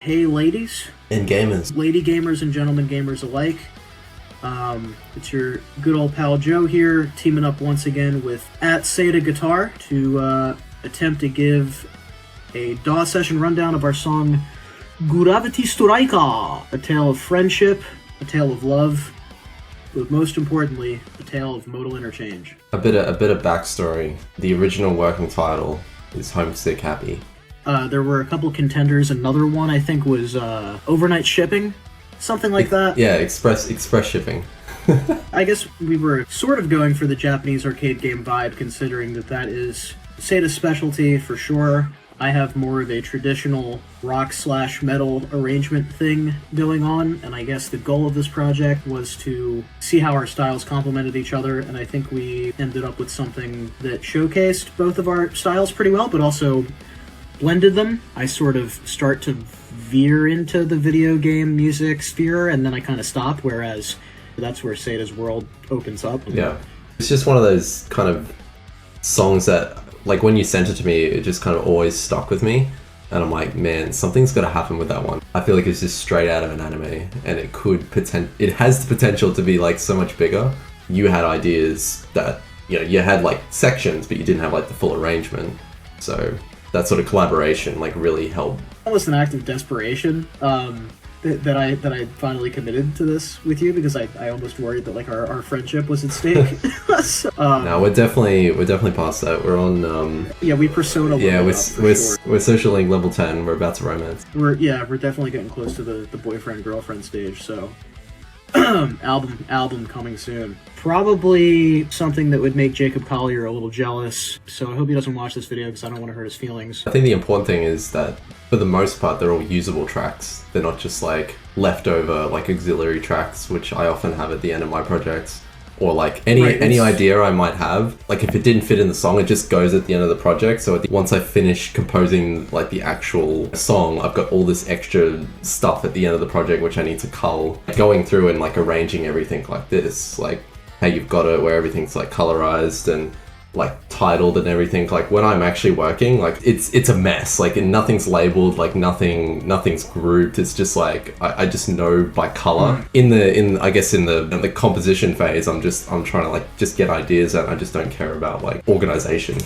Hey ladies. And gamers. Lady gamers and gentlemen gamers alike. It's your good old pal Joe here, teaming up once again with @Seda Guitar to attempt to give a DAW session rundown of our song Gravity Storaika, a tale of friendship, a tale of love, but most importantly, a tale of modal interchange. A bit of backstory. The original working title is Homesick Happy. There were a couple contenders. Another one I think was Overnight Shipping, something like that. Yeah, express shipping. I guess we were sort of going for the Japanese arcade game vibe, considering that is Seda's specialty for sure. I have more of a traditional rock/metal arrangement thing going on, and I guess the goal of this project was to see how our styles complemented each other, and I think we ended up with something that showcased both of our styles pretty well, but also blended them. I sort of start to veer into the video game music sphere, and then I kind of stop, whereas that's where Seda's world opens up. Yeah. It's just one of those kind of songs that, like, when you sent it to me, it just kind of always stuck with me. And I'm like, man, something's got to happen with that one. I feel like it's just straight out of an anime, and it has the potential to be, like, so much bigger. You had ideas that, you know, you had, like, sections, but you didn't have, like, the full arrangement. So that sort of collaboration, like, really helped. Almost an act of desperation that I finally committed to this with you, because I almost worried that, like, our friendship was at stake. So, no, we're definitely past that. We're on yeah, we persona level up, we're social link level 10. We're about to romance. We're definitely getting close to the boyfriend girlfriend stage. So album coming soon. Probably something that would make Jacob Collier a little jealous, so I hope he doesn't watch this video because I don't want to hurt his feelings. I think the important thing is that, for the most part, they're all usable tracks. They're not just, like, leftover, like, auxiliary tracks, which I often have at the end of my projects. Or, like, any idea I might have, like, if it didn't fit in the song, it just goes at the end of the project. So once I finish composing, like, the actual song, I've got all this extra stuff at the end of the project which I need to cull. Going through and, like, arranging everything like this, like how you've got it where everything's, like, colorized and, like, titled and everything. Like, when I'm actually working, like, it's a mess. Like, and nothing's labeled, like, nothing's grouped. It's just like I just know by color. In the composition phase, I'm trying to, like, just get ideas, and I just don't care about, like, organization.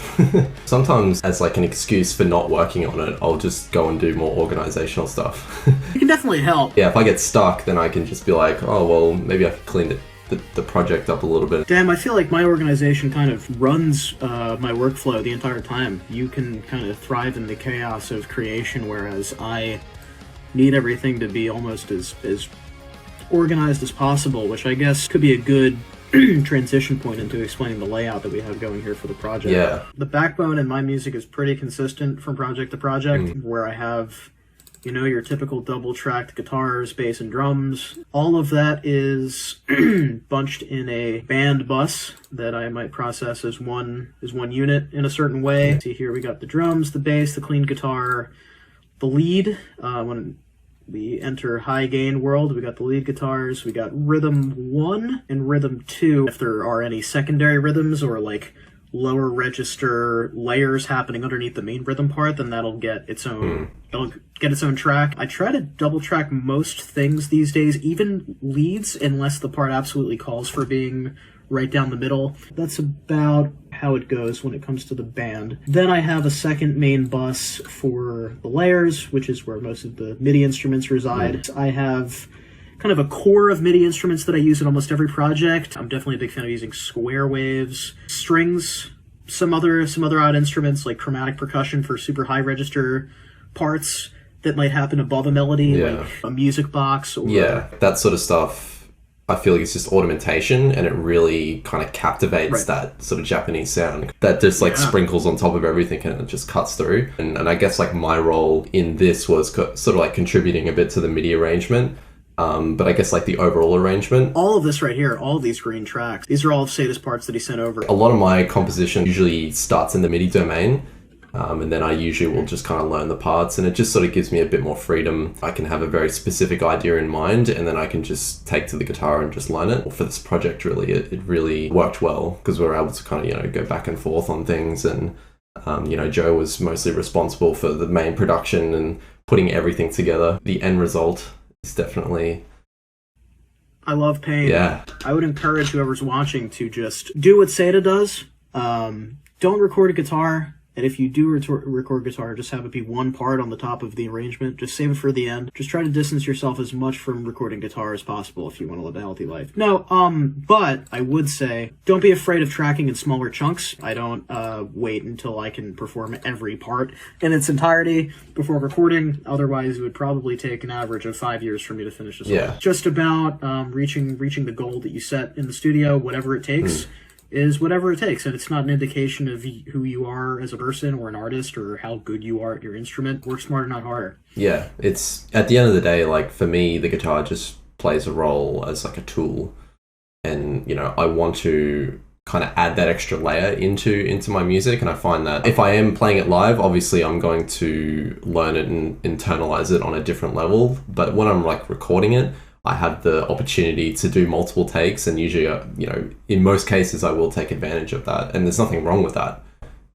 Sometimes, as, like, an excuse for not working on it, I'll just go and do more organizational stuff. It can definitely help. Yeah, if I get stuck, then I can just be like, oh well, maybe I could clean the project up a little bit. Damn, I feel like my organization kind of runs my workflow the entire time. You can kind of thrive in the chaos of creation, whereas I need everything to be almost as organized as possible, which I guess could be a good transition point into explaining the layout that we have going here for the project. Yeah. The backbone in my music is pretty consistent from project to project, where I have, you know, your typical double-tracked guitars, bass, and drums. All of that is bunched in a band bus that I might process as one unit in a certain way. See here, we got the drums, the bass, the clean guitar, the lead. When we enter high gain world, we got the lead guitars, we got rhythm 1 and rhythm 2. If there are any secondary rhythms or, like, lower register layers happening underneath the main rhythm part, then that'll get its own track. I try to double track most things these days, even leads, unless the part absolutely calls for being right down the middle. That's about how it goes when it comes to the band. Then I have a second main bus for the layers, which is where most of the MIDI instruments reside. I have kind of a core of MIDI instruments that I use in almost every project. I'm definitely a big fan of using square waves, strings, some other odd instruments like chromatic percussion for super high register parts that might happen above a melody, like a music box. Or that sort of stuff. I feel like it's just ornamentation, and it really kind of captivates that sort of Japanese sound that just, like, sprinkles on top of everything, and it just cuts through. And I guess, like, my role in this was sort of, like, contributing a bit to the MIDI arrangement. But I guess, like, the overall arrangement. All of this right here, all of these green tracks, these are all of Seda's parts that he sent over. A lot of my composition usually starts in the MIDI domain, and then I usually will just kind of learn the parts, and it just sort of gives me a bit more freedom. I can have a very specific idea in mind, and then I can just take to the guitar and just learn it. For this project, really, it really worked well, because we were able to kind of, you know, go back and forth on things, and, you know, Joe was mostly responsible for the main production and putting everything together. The end result is definitely... I love pain. Yeah. I would encourage whoever's watching to just do what Seda does. Don't record a guitar. And if you do record guitar, just have it be one part on the top of the arrangement. Just save it for the end. Just try to distance yourself as much from recording guitar as possible if you want to live a healthy life. No, but I would say, don't be afraid of tracking in smaller chunks. I don't wait until I can perform every part in its entirety before recording. Otherwise, it would probably take an average of 5 years for me to finish this. Yeah. Just about reaching the goal that you set in the studio, whatever it takes. Is whatever it takes, and it's not an indication of who you are as a person or an artist or how good you are at your instrument. Work smarter, not harder. Yeah, it's at the end of the day, like for me, the guitar just plays a role as like a tool, and you know, I want to kind of add that extra layer into my music, and I find that if I am playing it live, obviously I'm going to learn it and internalize it on a different level, but when I'm like recording it, I have the opportunity to do multiple takes, and usually, you know, in most cases, I will take advantage of that. And there's nothing wrong with that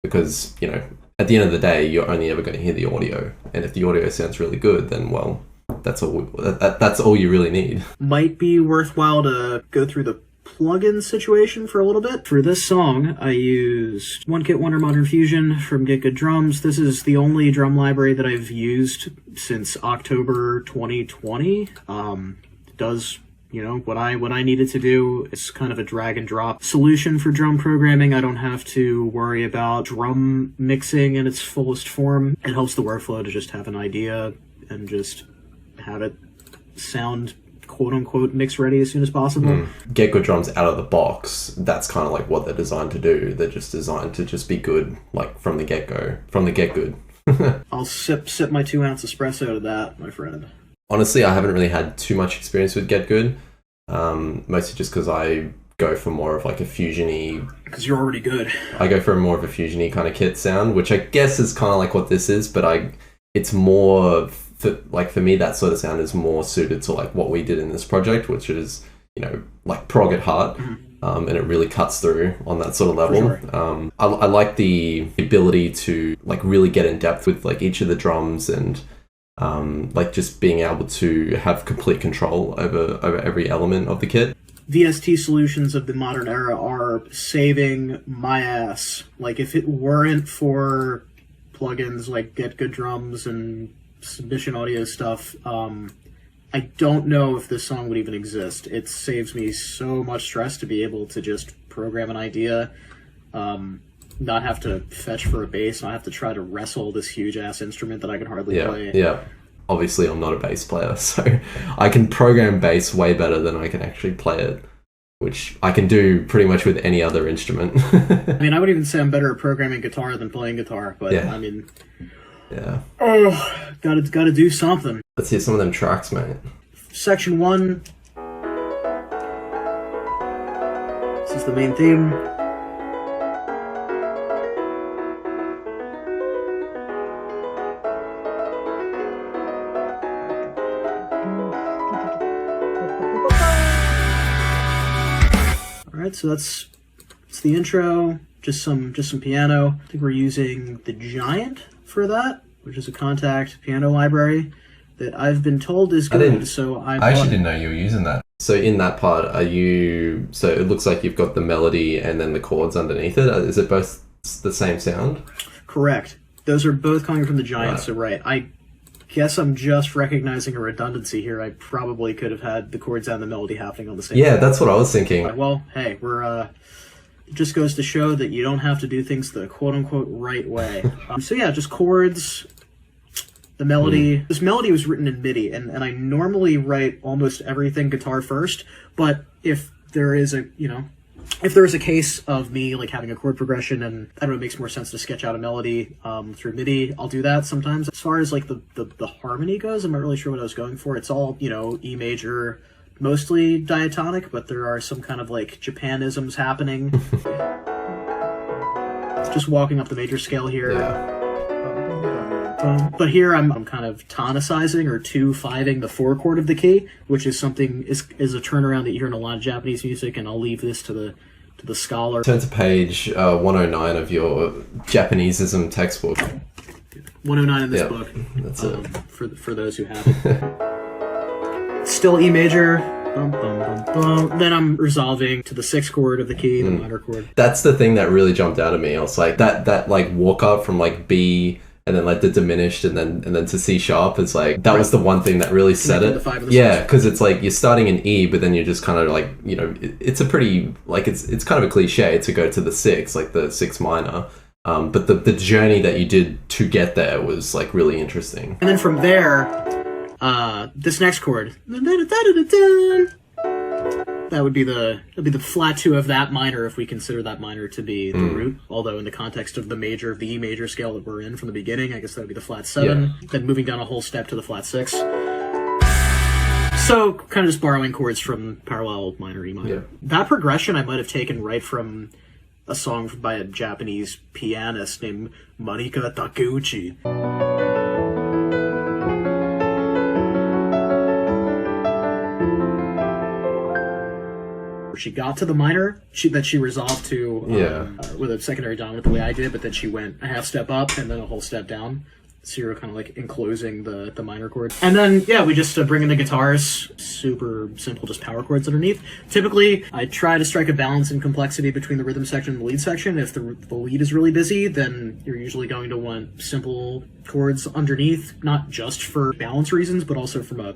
because, you know, at the end of the day, you're only ever going to hear the audio. And if the audio sounds really good, then, well, that's all you really need. Might be worthwhile to go through the plugin situation for a little bit. For this song, I used One Kit Wonder Modern Fusion from Get.Good Drums. This is the only drum library that I've used since October 2020. Does, you know, what I needed to do. It's kind of a drag and drop solution for drum programming. I don't have to worry about drum mixing in its fullest form. It helps the workflow to just have an idea and just have it sound quote-unquote mix ready as soon as possible. Get.Good Drums out of the box, that's kind of like what they're designed to do. They're just designed to just be good, like from the get-go, from the get-good. I'll sip my 2 ounce espresso to that, my friend. Honestly, I haven't really had too much experience with Get.Good, mostly just because I go for more of like a fusion-y... Because you're already good. I go for more of a fusion-y kind of kit sound, which I guess is kind of like what this is, but it's more... For me, that sort of sound is more suited to like what we did in this project, which is, you know, like prog at heart, and it really cuts through on that sort of level. Sure. I like the ability to like really get in depth with like each of the drums and like just being able to have complete control over every element of the kit. VST solutions of the modern era are saving my ass. Like if it weren't for plugins like Get.Good Drums and Submission Audio stuff, I don't know if this song would even exist. It saves me so much stress to be able to just program an idea, not have to fetch for a bass, not have to try to wrestle this huge ass instrument that I can hardly play. Yeah. Obviously, I'm not a bass player, so I can program bass way better than I can actually play it, which I can do pretty much with any other instrument. I mean, I would even say I'm better at programming guitar than playing guitar, but I mean... Yeah. Oh, gotta do something. Let's hear some of them tracks, mate. Section 1. This is the main theme. Alright, so that's the intro. Just some piano. I think we're using the Giant for that, which is a Contact piano library that I've been told is good. I actually didn't know you were using that. So in that part, so it looks like you've got the melody and then the chords underneath it. Is it both the same sound? Correct. Those are both coming from the Giant, so right. I guess I'm just recognizing a redundancy here. I probably could have had the chords and the melody happening on the same time. That's what I was thinking. Well, hey, it just goes to show that you don't have to do things the quote-unquote right way. So yeah, just chords, the melody. This melody was written in MIDI, and I normally write almost everything guitar first, but if there is a case of me like having a chord progression and I don't know, it makes more sense to sketch out a melody through MIDI, I'll do that sometimes. As far as like the harmony goes, I'm not really sure what I was going for. It's all, you know, E major, mostly diatonic, but there are some kind of like Japanisms happening. Just walking up the major scale here. But here I'm kind of tonicizing or 2-5ing the 4 chord of the key, which is something is a turnaround that you hear in a lot of Japanese music, and I'll leave this to the scholar. Turn to page 109 of your Japaneseism textbook. 109 in this Yep, book. that's it. For those who have it. Still E major. Bum, bum, bum, bum. Then I'm resolving to the 6th chord of the key, the minor chord. That's the thing that really jumped out at me. I was like, that like walk up from like B and then like the diminished and then to C sharp. It's like that was the one thing that really set it. The 5 and the Yeah, 6. because it's like you're starting in E, but then you're just kind of like, you know, it's a pretty like it's kind of a cliche to go to the 6, like the 6 minor. But the journey that you did to get there was like really interesting. And then from there, this next chord, that would be the flat 2 of that minor if we consider that minor to be the root. Although in the context of the E major scale that we're in from the beginning, I guess that would be the flat 7. Yeah. Then moving down a whole step to the flat 6. So kind of just borrowing chords from parallel minor E minor. Yeah. That progression I might have taken right from a song by a Japanese pianist named Marika Takeuchi. She got to the minor that she resolved to with a secondary dominant the way I did, but then she went a half step up and then a whole step down. So you're kind of like enclosing the minor chord. And then, yeah, we just bring in the guitars. Super simple, just power chords underneath. Typically, I try to strike a balance in complexity between the rhythm section and the lead section. If the lead is really busy, then you're usually going to want simple chords underneath, not just for balance reasons, but also from a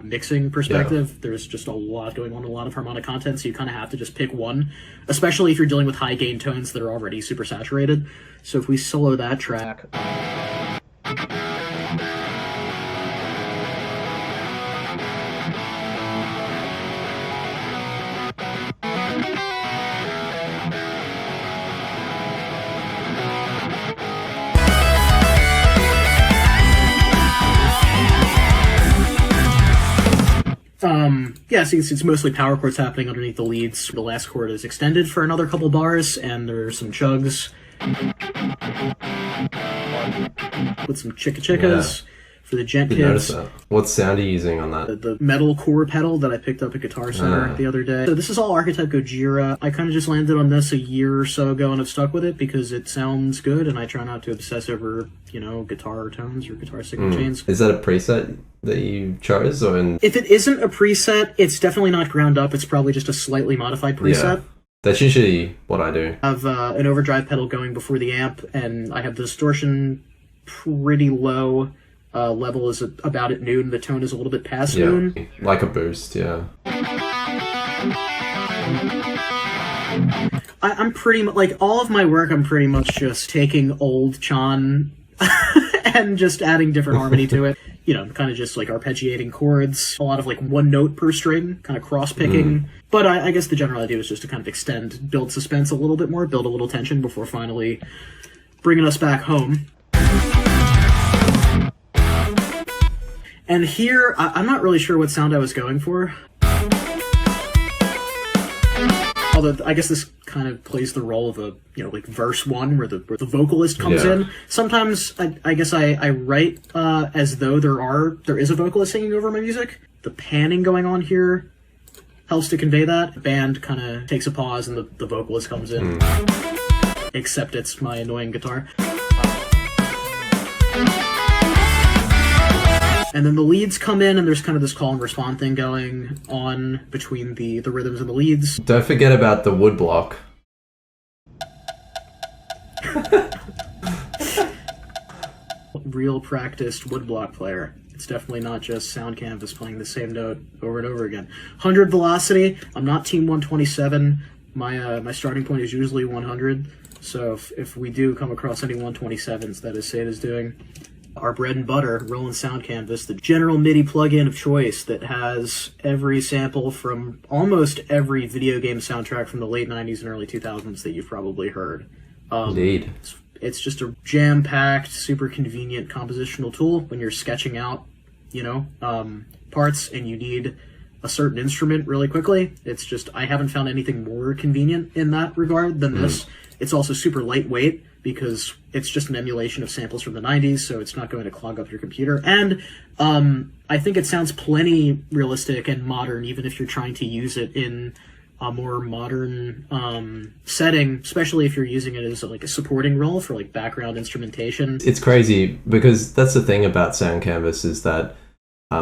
mixing perspective. Yeah. There's just a lot going on, a lot of harmonic content, so you kind of have to just pick one, especially if you're dealing with high gain tones that are already super saturated. So if we solo that track... Yeah, so you can see it's mostly power chords happening underneath the leads. The last chord is extended for another couple bars, and there's some chugs. With some chicka-chickas for the gent kids. That. What sound are you using on that? The metal core pedal that I picked up at Guitar Center the other day. So this is all Archetype Gojira. I kind of just landed on this a year or so ago and have stuck with it because it sounds good, and I try not to obsess over, guitar tones or guitar signal chains. Is that a preset that you chose? If it isn't a preset, it's definitely not ground up. It's probably just a slightly modified preset. Yeah. That's usually what I do. I have an overdrive pedal going before the amp, and I have the distortion pretty low. Level is about at noon. The tone is a little bit past noon. Like a boost, yeah. I'm pretty much, like, all of my work, I'm pretty much just taking old Chan and just adding different harmony to it. Kind of just, like, arpeggiating chords. A lot of, like, one note per string, kind of cross-picking. But I guess the general idea was just to kind of build suspense a little bit more, build a little tension before finally bringing us back home. And here, I'm not really sure what sound I was going for. Although, I guess this kind of plays the role of a, like verse 1 where the vocalist comes in. Sometimes, I guess I write as though there is a vocalist singing over my music. The panning going on here helps to convey that. The band kind of takes a pause and the vocalist comes in. Except it's my annoying guitar. And then the leads come in, and there's kind of this call and respond thing going on between the rhythms and the leads. Don't forget about the woodblock. Real practiced woodblock player. It's definitely not just sound canvas playing the same note over and over again. 100 velocity. I'm not team 127. My starting point is usually 100. So if we do come across any 127s, that is Seda's doing. Our bread and butter, Roland Sound Canvas, the general MIDI plugin of choice that has every sample from almost every video game soundtrack from the late 90s and early 2000s that you've probably heard. Indeed. It's just a jam-packed, super convenient compositional tool when you're sketching out, parts and you need a certain instrument really quickly. It's just, I haven't found anything more convenient in that regard than this. It's also super lightweight, because it's just an emulation of samples from the 90s, so it's not going to clog up your computer. And I think it sounds plenty realistic and modern, even if you're trying to use it in a more modern setting, especially if you're using it as like a supporting role for like background instrumentation. It's crazy because that's the thing about Sound Canvas is that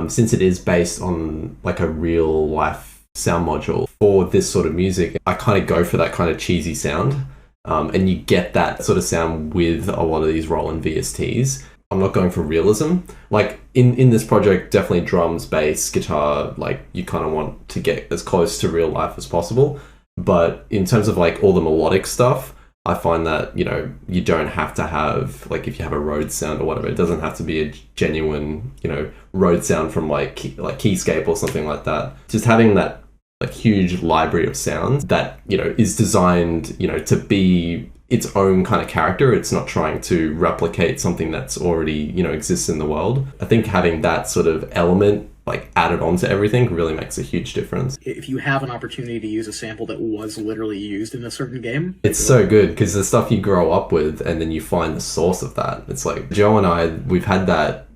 since it is based on like a real life sound module for this sort of music, I kind of go for that kind of cheesy sound. And you get that sort of sound with a lot of these Roland VSTs. I'm not going for realism. Like in this project, definitely drums, bass, guitar, like you kind of want to get as close to real life as possible. But in terms of like all the melodic stuff, I find that, you know, you don't have to have, like if you have a Rhodes sound or whatever, it doesn't have to be a genuine, you know, Rhodes sound from like Keyscape or something like that. Just having that like huge library of sounds that, you know, is designed, you know, to be its own kind of character. It's not trying to replicate something that's already, you know, exists in the world. I think having that sort of element like added onto everything really makes a huge difference. If you have an opportunity to use a sample that was literally used in a certain game, it's so good because the stuff you grow up with and then you find the source of that. It's like Joe and I, we've had that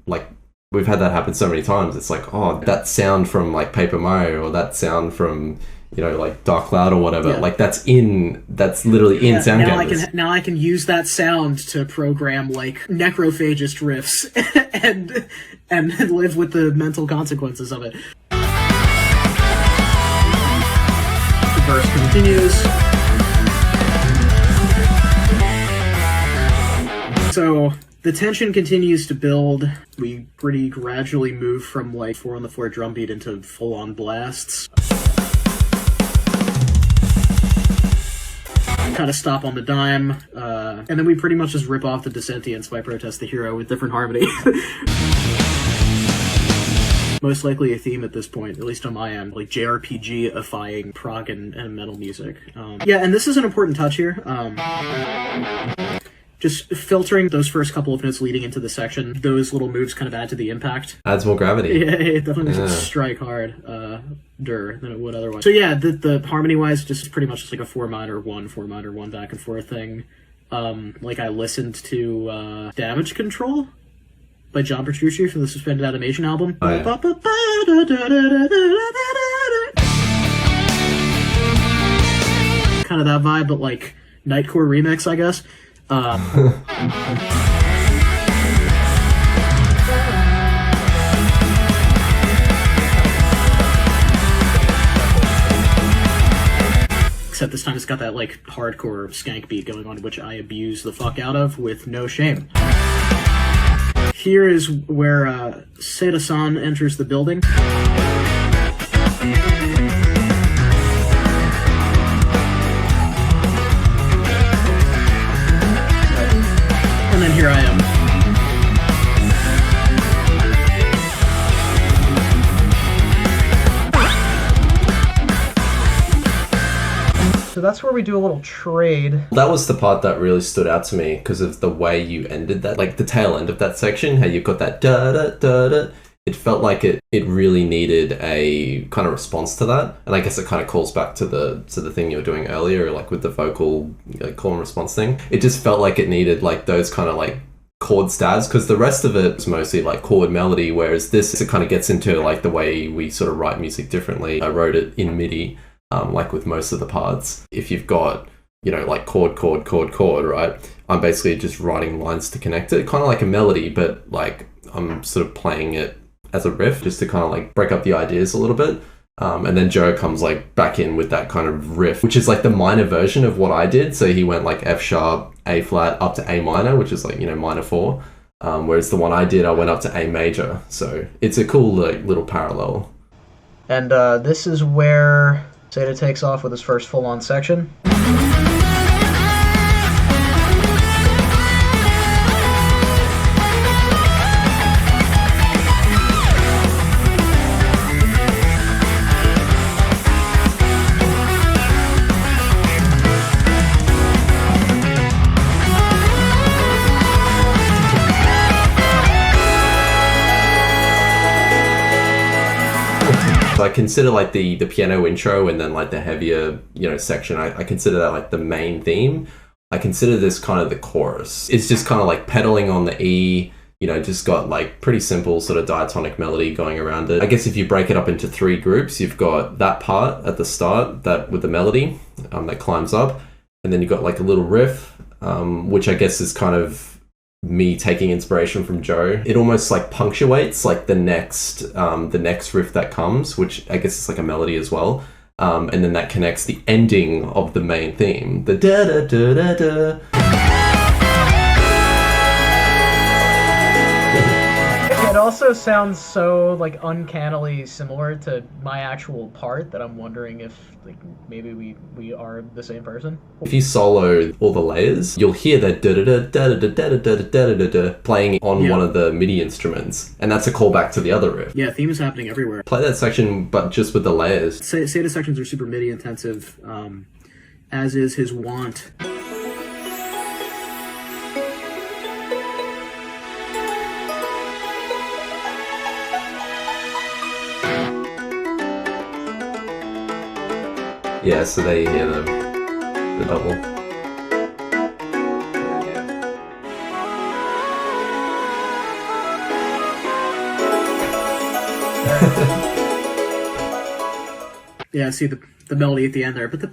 happen so many times. It's like, oh, that sound from like Paper Mario or that sound from, you know, like Dark Cloud or whatever. Yeah. Like that's literally in Sound Canvas. Now I can use that sound to program like necrophagist riffs and live with the mental consequences of it. The verse continues. So the tension continues to build. We pretty gradually move from like 4-on-the-floor drum beat into full-on blasts. Kind of stop on the dime, and then we pretty much just rip off the Dissentients by Protest the Hero with different harmony. Most likely a theme at this point, at least on my end, like JRPG-ifying prog and metal music. Yeah, and this is an important touch here. Just filtering those first couple of notes leading into the section, those little moves kind of add to the impact. Adds more gravity. Yeah, it definitely makes it strike hard than it would otherwise. So yeah, the harmony-wise, just pretty much just like a 4 minor 1, 4 minor 1 back and forth thing. Like I listened to Damage Control by John Petrucci from the Suspended Animation album. Oh, yeah. Kind of that vibe, but like Nightcore remix, I guess. Except this time it's got that like hardcore skank beat going on, which I abuse the fuck out of with no shame. Here is where Seda-san enters the building. And then here I am. So that's where we do a little trade. That was the part that really stood out to me because of the way you ended that, like the tail end of that section, how you've got that da-da-da-da. It felt like it really needed a kind of response to that. And I guess it kind of calls back to the thing you were doing earlier, like with the vocal like, call and response thing. It just felt like it needed like those kind of like chord stabs because the rest of it is mostly like chord melody, whereas this, it kind of gets into like the way we sort of write music differently. I wrote it in MIDI, like with most of the parts. If you've got, you know, like chord, right? I'm basically just writing lines to connect it, kind of like a melody, but like I'm sort of playing it as a riff just to kind of like break up the ideas a little bit. And then Joe comes like back in with that kind of riff, which is like the minor version of what I did. So he went like F sharp, A flat, up to A minor, which is like, you know, minor 4. Whereas the one I did, I went up to A major. So it's a cool like little parallel. And this is where Seda takes off with his first full-on section. I consider like the piano intro and then like the heavier, you know, section, I consider that like the main theme. I consider this kind of the chorus. It's just kind of like pedaling on the E, you know, just got like pretty simple sort of diatonic melody going around it. I guess if you break it up into 3 groups, you've got that part at the start, that with the melody that climbs up, and then you've got like a little riff, which I guess is kind of me taking inspiration from Joe. It almost like punctuates like the next riff that comes, which I guess is like a melody as well. And then that connects the ending of the main theme, the da da da da da. It also sounds so like uncannily similar to my actual part that I'm wondering if like maybe we are the same person. If you solo all the layers, you'll hear that da da da da da da da da da da playing on one of the MIDI instruments, and that's a callback to the other riff. Yeah, theme is happening everywhere. Play that section, but just with the layers. Seda sections are super MIDI intensive, as is his wont. Yeah, so there you hear the double. Yeah, see the melody at the end there. This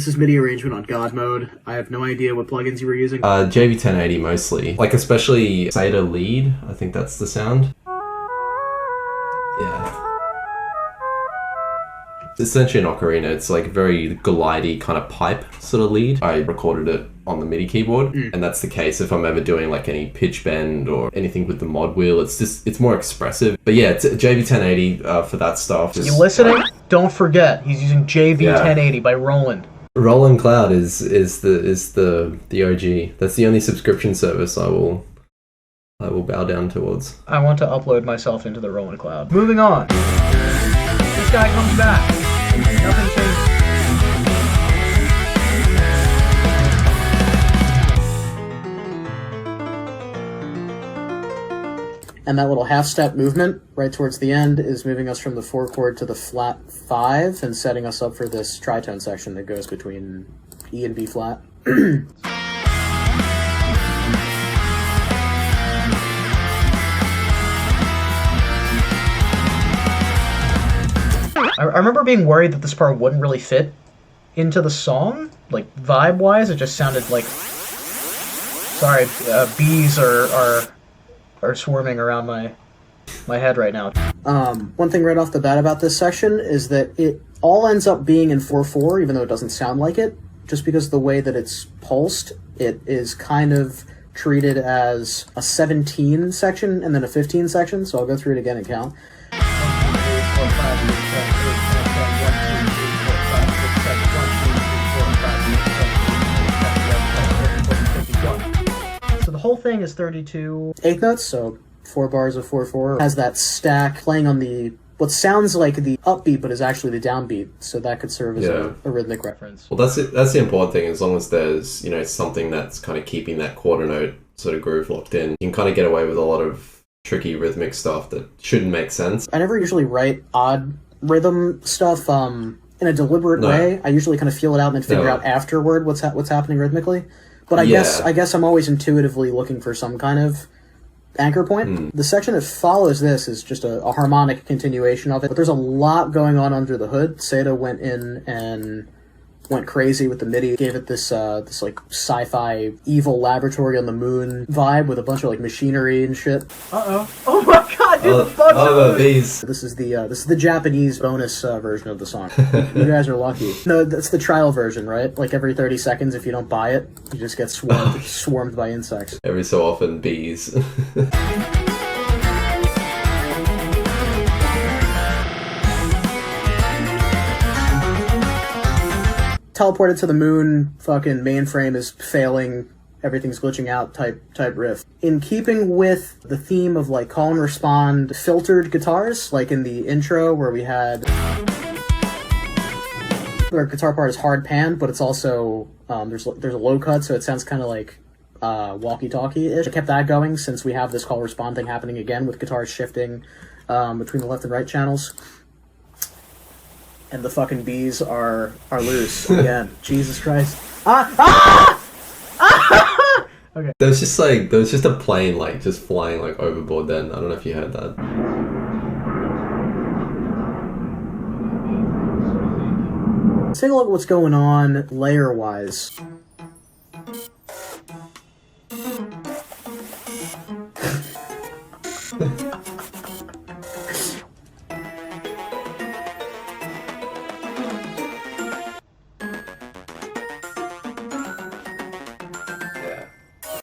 is MIDI arrangement on God mode. I have no idea what plugins you were using. JV 1080 mostly. Like especially Seda lead, I think that's the sound. Yeah. It's essentially an ocarina. It's like very glidey kind of pipe sort of lead. I recorded it on the MIDI keyboard, and that's the case if I'm ever doing like any pitch bend or anything with the mod wheel. It's more expressive. But yeah, it's JV 1080 for that stuff. You listening? Don't forget, he's using JV 1080 by Roland. Roland Cloud is the OG. That's the only subscription service I will bow down towards. I want to upload myself into the Roland Cloud. Moving on. This guy comes back. Nothing changes. And that little half-step movement right towards the end is moving us from the 4 chord to the flat 5 and setting us up for this tritone section that goes between E and B flat. I remember being worried that this part wouldn't really fit into the song, like vibe-wise. It just sounded like, sorry, bees are swarming around my head right now. One thing right off the bat about this section is that it all ends up being in 4/4, even though it doesn't sound like it, just because the way that it's pulsed, it is kind of treated as a 17 section and then a 15 section. So I'll go through it again and count. So the whole thing is 32 eighth notes, so 4 bars of 4/4. Has that stack playing on the what sounds like the upbeat, but is actually the downbeat. So that could serve as a rhythmic reference. Well, that's it. That's the important thing. As long as there's something that's kind of keeping that quarter note sort of groove locked in, you can kind of get away with a lot of tricky rhythmic stuff that shouldn't make sense. I never usually write odd rhythm stuff in a deliberate way. I usually kind of feel it out and then figure out afterward what's happening rhythmically. But I guess I'm always intuitively looking for some kind of anchor point. The section that follows this is just a harmonic continuation of it. But there's a lot going on under the hood. Seda went in and went crazy with the MIDI, gave it this like sci-fi evil laboratory on the moon vibe with a bunch of like machinery and shit. Oh my god, dude, the bugs are these. This is the Japanese bonus version of the song. You guys are lucky. No, that's the trial version, right? Like every 30 seconds, if you don't buy it, you just get swarmed by insects. Every so often, bees. Teleported to the moon, fucking mainframe is failing, everything's glitching out type riff. In keeping with the theme of like call and respond filtered guitars, like in the intro where we had our guitar part is hard pan, but it's also there's a low cut, so it sounds kind of like walkie-talkie-ish. I kept that going since we have this call respond thing happening again with guitars shifting between the left and right channels. And the fucking bees are loose again. Jesus Christ. Okay. There was just a plane like just flying like overboard then. I don't know if you heard that. Let's take a look at what's going on layer-wise.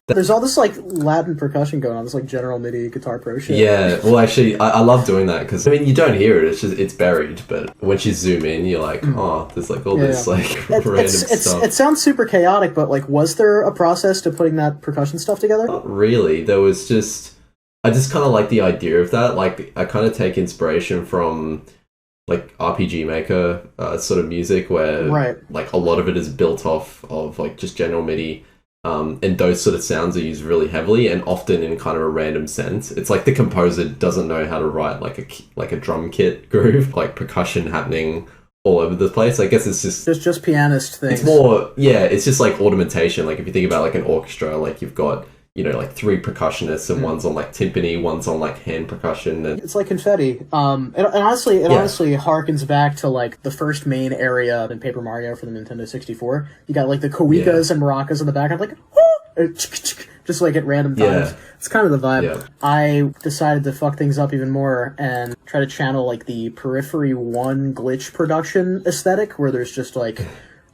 There's all this like Latin percussion going on, this like General MIDI Guitar Pro shit. Yeah, well actually I love doing that because I mean you don't hear it, it's buried, but once you zoom in you're like, oh, there's like all this like random stuff. It sounds super chaotic, but like was there a process to putting that percussion stuff together? Not really. There was I just kind of like the idea of that. Like I kind of take inspiration from like RPG Maker sort of music where like a lot of it is built off of like just general MIDI. And those sort of sounds are used really heavily and often in kind of a random sense. It's like the composer doesn't know how to write like a drum kit groove, like percussion happening all over the place. I guess it's just pianist things. It's more, yeah, it's just like ornamentation. Like if you think about like an orchestra, like you've got, you know, like 3 percussionists and one's on like timpani, one's on like hand percussion. And it's like confetti. And honestly, it honestly harkens back to like the first main area in Paper Mario for the Nintendo 64. You got like the koikas and maracas in the background, like, just like at random times. It's kind of the vibe. Yeah. I decided to fuck things up even more and try to channel like the Periphery 1 glitch production aesthetic, where there's just like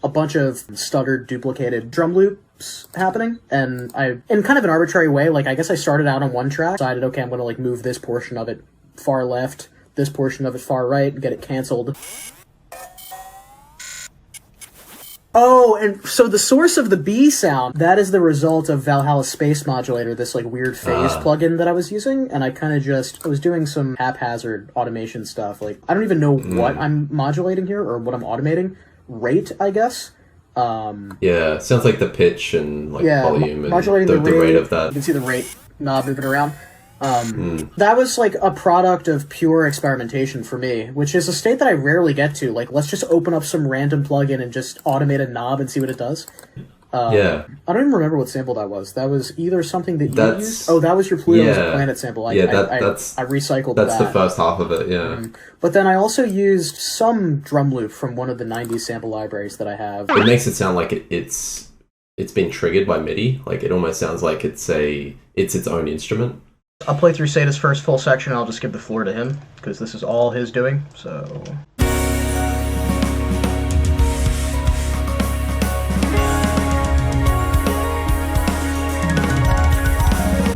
a bunch of stuttered, duplicated drum loops happening, and I, in kind of an arbitrary way, like I guess I started out on one track, decided, okay, I'm gonna like move this portion of it far left, this portion of it far right, and get it canceled. Oh, and so the source of the B sound, that is the result of Valhalla Space Modulator, this like weird phase plugin that I was using, and I kind of I was doing some haphazard automation stuff, like I don't even know what I'm modulating here, or what I'm automating. Rate, I guess. Yeah, sounds like the pitch and like volume and modulating the rate of that. You can see the rate knob moving around. That was like a product of pure experimentation for me, which is a state that I rarely get to. Like, let's just open up some random plugin and just automate a knob and see what it does. I don't even remember what sample that was. That was either something that you used. Oh, that was your Pluto's Planet sample. I recycled that. That's the first half of it, yeah. But then I also used some drum loop from one of the 90s sample libraries that I have. It makes it sound like it's been triggered by MIDI. Like, it almost sounds like it's its own instrument. I'll play through Seda's first full section, and I'll just give the floor to him, because this is all his doing, so...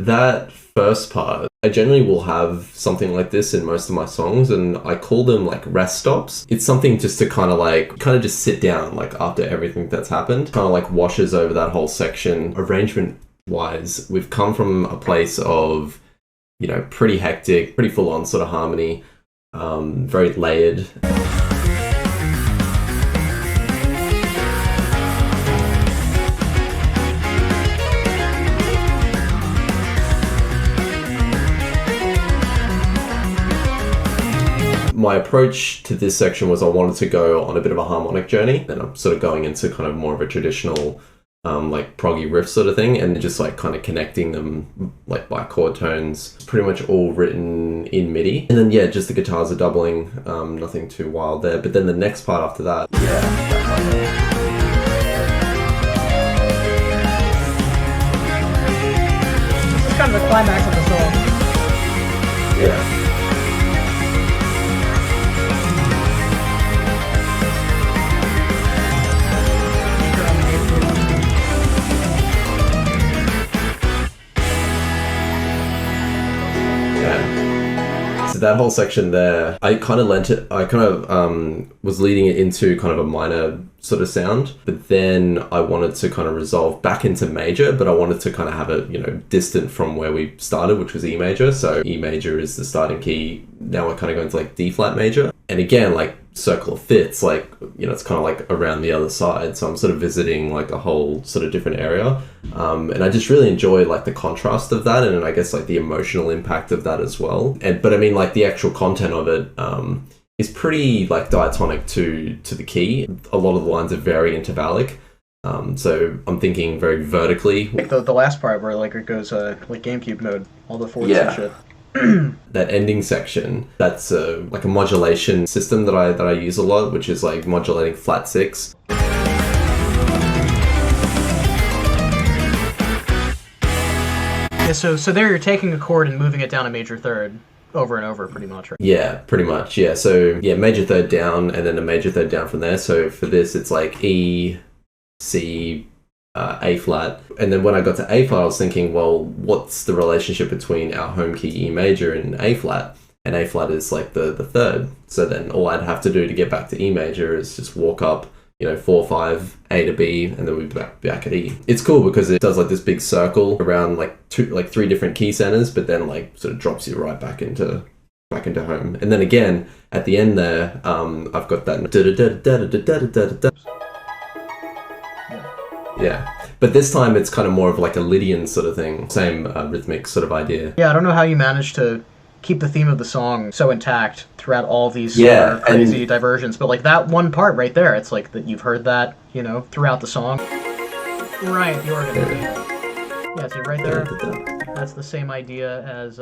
That first part, I generally will have something like this in most of my songs, and I call them like rest stops. It's something just to kind of just sit down, like after everything that's happened, kind of like washes over that whole section. Arrangement wise, we've come from a place of, you know, pretty hectic, pretty full on sort of harmony, very layered. My approach to this section was I wanted to go on a bit of a harmonic journey, and I'm sort of going into kind of more of a traditional like proggy riff sort of thing, and just like kind of connecting them like by chord tones. Pretty much all written in MIDI, and then just the guitars are doubling, nothing too wild there. But then the next part after that, This is kind of the climax of the song. yeah. So that whole section there, I kind of was leading it into kind of a minor sort of sound, but then I wanted to kind of resolve back into major, but I wanted to kind of have it, you know, distant from where we started, which was E major. So E major is the starting key. Now we're kind of going to like D flat major. And again, like circle of fifths, like, you know, it's kind of like around the other side. So I'm sort of visiting like a whole sort of different area. And I just really enjoy like the contrast of that, and I guess like the emotional impact of that as well. But I mean, like the actual content of it is pretty like diatonic to the key. A lot of the lines are very intervallic. So I'm thinking very vertically. Like the last part where like it goes like GameCube mode, all the chords and shit. That ending section, that's like a modulation system that I use a lot, which is like modulating flat 6. Yeah, so there you're taking a chord and moving it down a major third over and over, pretty much, right? Yeah, pretty much. Yeah, so yeah, major third down and then a major third down from there. So for this, it's like E, C, A flat. And then when I got to A flat, I was thinking, well, what's the relationship between our home key E major and A flat? And A flat is like the third. So then all I'd have to do to get back to E major is just walk up, 4, 5, A to B, and then we'll be back at E. It's cool because it does like this big circle around like 3 different key centers, but then like sort of drops you right back into home. And then again at the end there, I've got that. Yeah, but this time it's kind of more of like a Lydian sort of thing, same rhythmic sort of idea. Yeah, I don't know how you managed to keep the theme of the song so intact throughout all these crazy diversions, but like that one part right there, it's like that you've heard that throughout the song. Right, the organ. Yeah, see right there, that's the same idea as.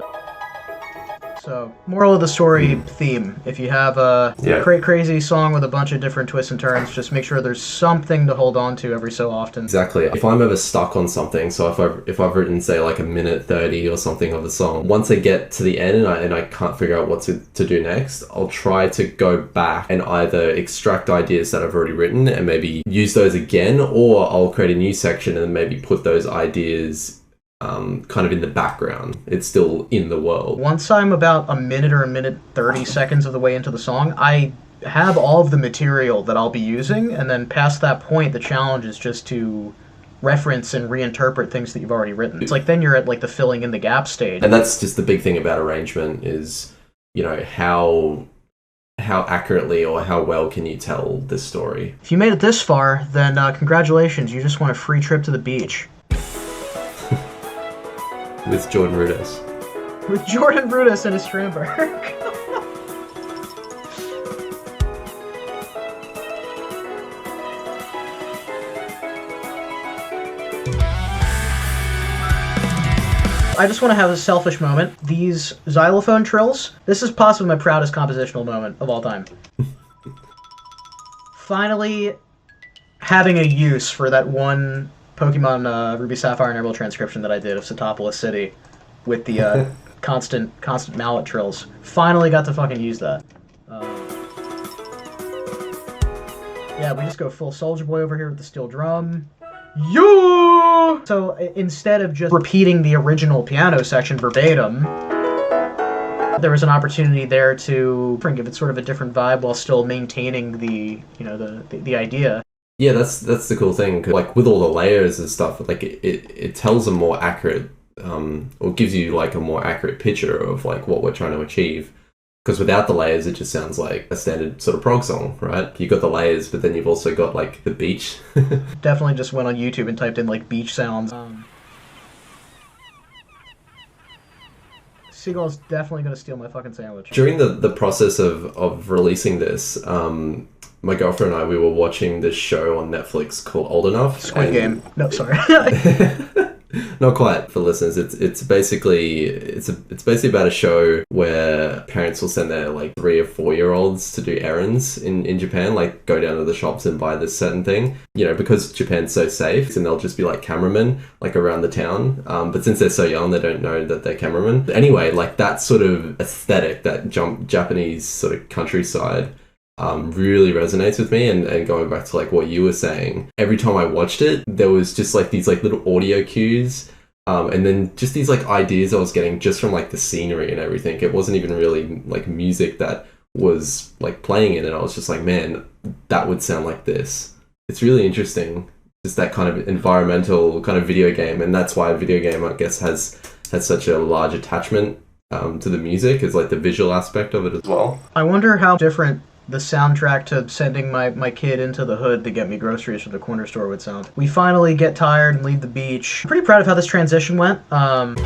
So, moral of the story theme: if you have a crazy song with a bunch of different twists and turns, just make sure there's something to hold on to every so often. Exactly. If I'm ever stuck on something, so if I've written say like a minute 30 or something of a song, once I get to the end and I can't figure out what to do next, I'll try to go back and either extract ideas that I've already written and maybe use those again, or I'll create a new section and maybe put those ideas kind of in the background. It's still in the world. Once I'm about a minute or a minute 30 seconds of the way into the song, I have all of the material that I'll be using, and then past that point, the challenge is just to reference and reinterpret things that you've already written. It's like then you're at like the filling in the gap stage. And that's just the big thing about arrangement is, how accurately or how well can you tell this story. If you made it this far, then congratulations, you just won a free trip to the beach. With Jordan Rudess. With Jordan Rudess and his Strandberg. I just want to have a selfish moment. These Xylophone Trills, this is possibly my proudest compositional moment of all time. Finally having a use for that one Pokemon Ruby Sapphire and Emerald transcription that I did of Setopolis City with the constant mallet trills. Finally got to fucking use that. Yeah, we just go full Soldier Boy over here with the steel drum. Yeah! So instead of just repeating the original piano section verbatim, there was an opportunity there to give it sort of a different vibe while still maintaining the the idea. Yeah, that's the cool thing. Like with all the layers and stuff, like it tells a more accurate, or gives you like a more accurate picture of like what we're trying to achieve. Because without the layers, it just sounds like a standard sort of prog song, right? You've got the layers, but then you've also got like the beach. Definitely just went on YouTube and typed in like beach sounds. Seagull's definitely gonna steal my fucking sandwich. During the process of releasing this, my girlfriend and I, we were watching this show on Netflix called Old Enough. Squid Game. No, sorry. Not quite, for listeners. It's basically about a show where parents will send their like 3 or 4-year-olds to do errands in Japan, like go down to the shops and buy this certain thing, because Japan's so safe, and they'll just be like cameramen like around the town. But since they're so young, they don't know that they're cameramen. Anyway, like that sort of aesthetic, that Japanese sort of countryside, really resonates with me. And going back to like what you were saying, every time I watched it, there was just like these like little audio cues, and then just these like ideas I was getting just from like the scenery and everything. It wasn't even really like music that was like playing in it. I was just like, man, that would sound like this. It's really interesting, just that kind of environmental kind of video game. And that's why a video game, I guess, has such a large attachment to the music, is like the visual aspect of it as well. I wonder how different the soundtrack to sending my kid into the hood to get me groceries from the corner store would sound. We finally get tired and leave the beach. I'm pretty proud of how this transition went. Kind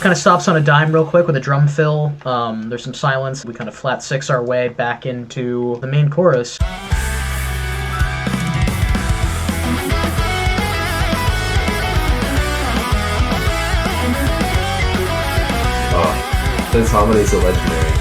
of stops on a dime real quick with a drum fill. There's some silence. We kind of flat 6 our way back into the main chorus. Those harmonies are legendary.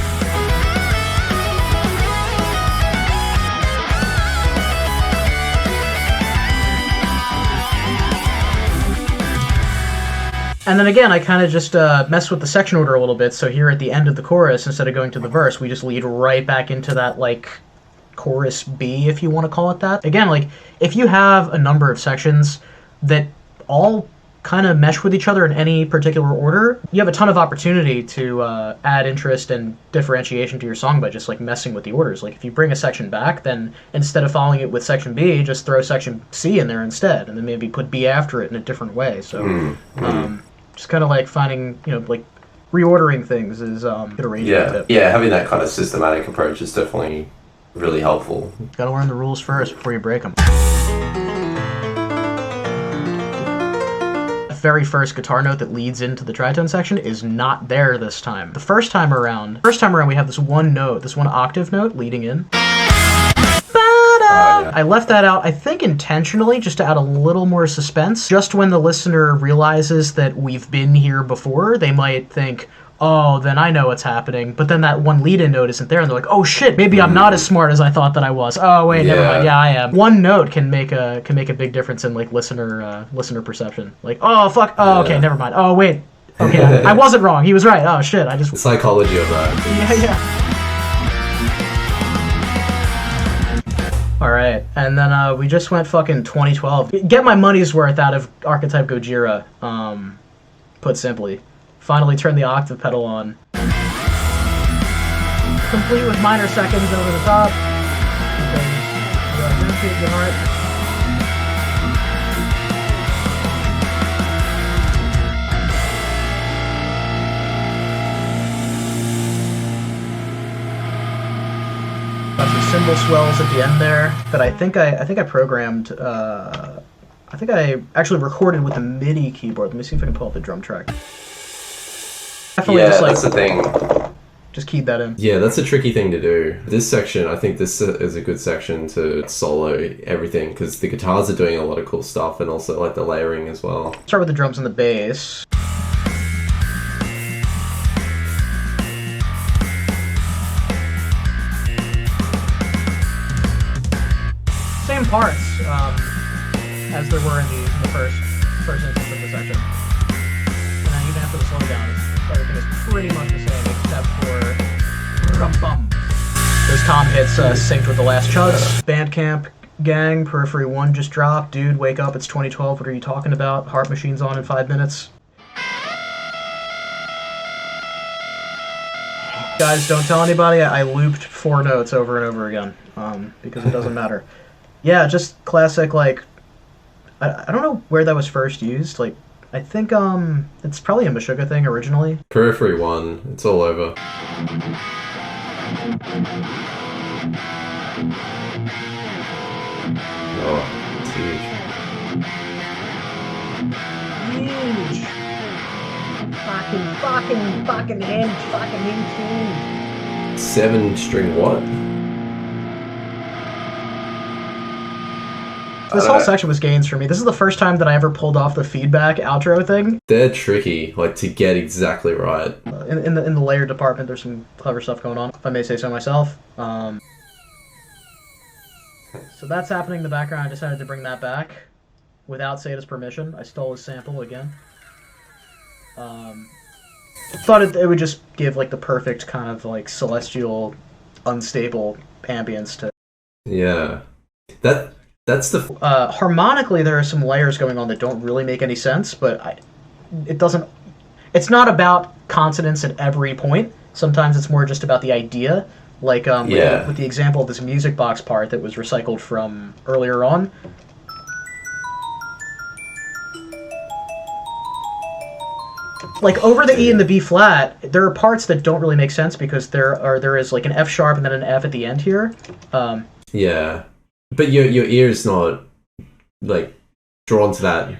And then again, I kind of just messed with the section order a little bit, so here at the end of the chorus, instead of going to the verse, we just lead right back into that, like, chorus B, if you want to call it that. Again, like, if you have a number of sections that all kind of mesh with each other in any particular order, you have a ton of opportunity to add interest and differentiation to your song by just, like, messing with the orders. Like, if you bring a section back, then instead of following it with section B, just throw section C in there instead, and then maybe put B after it in a different way. So, just kind of like finding, you know, like reordering things is good arrangement tip. Yeah, having that kind of systematic approach is definitely really helpful. Gotta learn the rules first before you break them. The very first guitar note that leads into the tritone section is not there this time. The first time around we have this one note, this one octave note leading in. Yeah. I left that out, I think intentionally, just to add a little more suspense. Just when the listener realizes that we've been here before, they might think, oh, then I know what's happening. But then that one lead-in note isn't there, and they're like, oh shit, maybe I'm not as smart as I thought that I was. Oh wait, never mind. Yeah, I am. One note can make a big difference in like listener perception. Like, oh fuck, oh okay, never mind. Oh wait, okay, I wasn't wrong. He was right. Oh shit, I just. The psychology of that. Yeah. Alright, and then we just went fucking 2012. Get my money's worth out of Archetype Gojira, put simply. Finally turn the octave pedal on. Complete with minor seconds over the top. Cymbal swells at the end there that I think I programmed. I think I actually recorded with the MIDI keyboard. Let me see if I can pull up the drum track. Definitely just like, that's the thing. Just keyed that in. Yeah, that's a tricky thing to do. This section, I think this is a good section to solo everything because the guitars are doing a lot of cool stuff and also like the layering as well. Start with the drums and the bass. Same parts as there were in the first instance of the section. And then even after the slowdown, everything is pretty much the same except for rum-bum. Those tom hits synced with the last chugs. Bandcamp gang, Periphery 1 just dropped. Dude, wake up, it's 2012, what are you talking about? Heart Machine's on in 5 minutes. Guys, don't tell anybody, I looped 4 notes over and over again, because it doesn't matter. Yeah, just classic, like, I don't know where that was first used, like, I think, it's probably a Meshuggah thing originally. Periphery 1, it's all over. Oh, it's Huge! Fucking huge! 7-string what? This whole section was gains for me. This is the first time that I ever pulled off the feedback outro thing. They're tricky, like, to get exactly right. In the layer department, there's some clever stuff going on, if I may say so myself. So that's happening in the background. I decided to bring that back without Seda's permission. I stole his sample again. Thought it would just give like the perfect kind of like celestial, unstable ambience to. Yeah, that's the. Harmonically, there are some layers going on that don't really make any sense, but it doesn't. It's not about consonants at every point. Sometimes it's more just about the idea. Like with the example of this music box part that was recycled from earlier on. Like over the E and the B flat, there are parts that don't really make sense because there is like an F sharp and then an F at the end here. Yeah, but your ear is not like drawn to that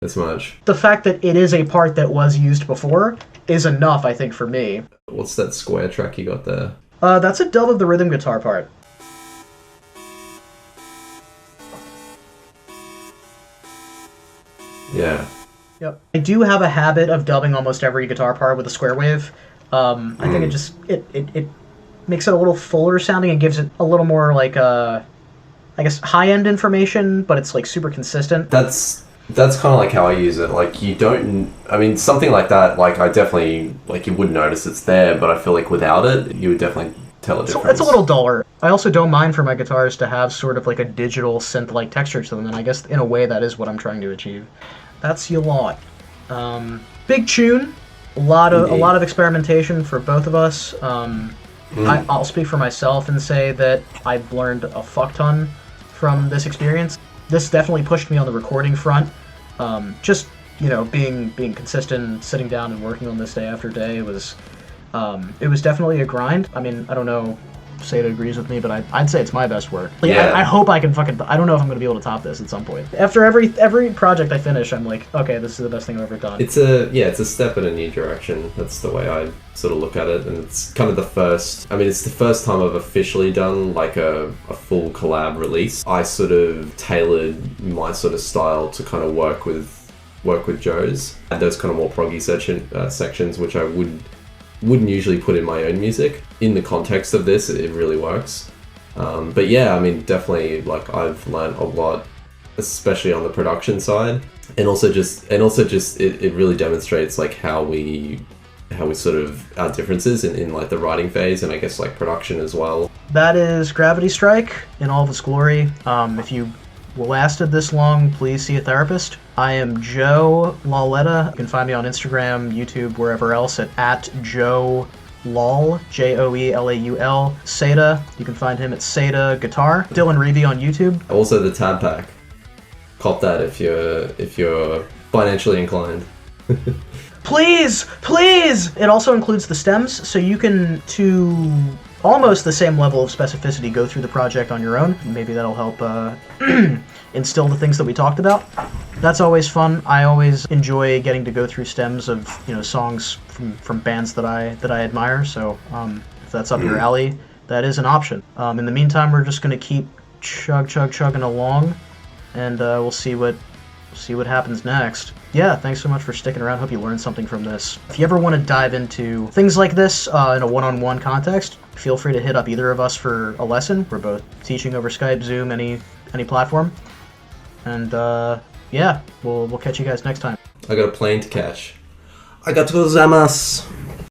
as much. The fact that it is a part that was used before is enough, I think, for me. What's that square track you got there? That's a dub of the rhythm guitar part. Yeah. Yep. I do have a habit of dubbing almost every guitar part with a square wave. I think it makes it a little fuller sounding and gives it a little more like I guess high-end information, but it's like super consistent. That's kind of like how I use it. Like you don't, I mean, something like that. Like I definitely like you wouldn't notice it's there, but I feel like without it, you would definitely tell a difference. It's a little duller. I also don't mind for my guitars to have sort of like a digital synth-like texture to them, and I guess in a way that is what I'm trying to achieve. That's Joelaul. Big tune. A lot of experimentation for both of us. I'll speak for myself and say that I've learned a fuck ton from this experience. This definitely pushed me on the recording front. Just being consistent, sitting down and working on this day after day was definitely a grind. I mean, I don't know if Seda agrees with me, but I'd say it's my best work. Yeah. I hope I can I don't know if I'm going to be able to top this at some point. After every project I finish, I'm like, okay, this is the best thing I've ever done. It's a step in a new direction. That's the way I sort of look at it, and it's kind of it's the first time I've officially done like a full collab release. I sort of tailored my sort of style to kind of work with Joe's, and those kind of more proggy sections which I wouldn't usually put in my own music. In the context of this, it really works. But yeah, I mean, definitely, like, I've learned a lot, especially on the production side, and also just it really demonstrates like how we sort of our differences in like the writing phase, and I guess like production as well. That is Gravity Strike in all of its glory. If you lasted this long, please see a therapist. I am Joe Lauletta. You can find me on Instagram, YouTube, wherever else at Joelaul, Joelaul. Seda, you can find him at Seda Guitar. Dylan Reevy on YouTube. Also the tab pack. Cop that if you're financially inclined. Please! It also includes the stems, so you can, to almost the same level of specificity, go through the project on your own. Maybe that'll help instill the things that we talked about. That's always fun. I always enjoy getting to go through stems of songs from bands that I admire. So if that's up your alley, that is an option. In the meantime, we're just gonna keep chugging along, and we'll see what happens next. Yeah, thanks so much for sticking around. Hope you learned something from this. If you ever want to dive into things like this in a one-on-one context, feel free to hit up either of us for a lesson. We're both teaching over Skype, Zoom, any platform. And yeah, we'll catch you guys next time. I got a plane to catch. I got to go zamas.